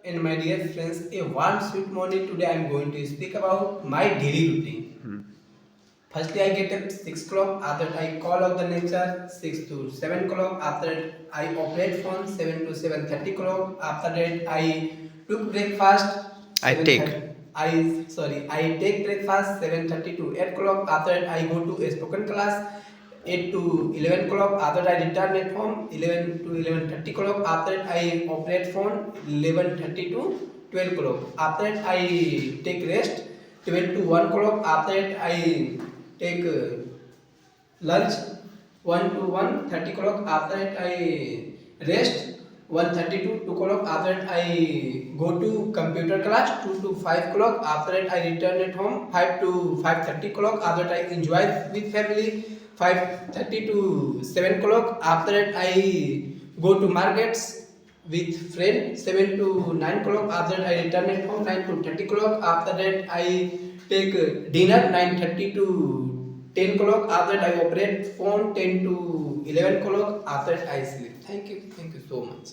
and my dear friends, a warm sweet morning. Today I am going to speak about my daily routine. Firstly, I get up 6 o'clock. After that, I call out the nature 6 to 7 o'clock. After that, I operate phone 7 to 7:30 o'clock. After that, I took breakfast. I take. I take breakfast 7:30 to 8 o'clock. After that, I go to a spoken class 8 to 11 o'clock. After that, I return at home 11 to 11:30 o'clock. After that, I operate phone 11:30 to 12 o'clock. After that, I take rest 12 to 1 o'clock. After that, I take lunch 1 to 1:30 o'clock. After that, I rest 1:30 to 2 o'clock. After that, I go to computer class 2 to 5 o'clock. After that, I return at home 5 to 5:30 o'clock. After that, I enjoy with family 5:30 to 7 o'clock. After that, I go to markets with friend 7 to 9 o'clock. After that, I return at home 9 to 30 o'clock. After that, I take dinner 9:30 to 10 o'clock. After that, I operate phone 10 to 11 o'clock. After that, I sleep. Thank you so much.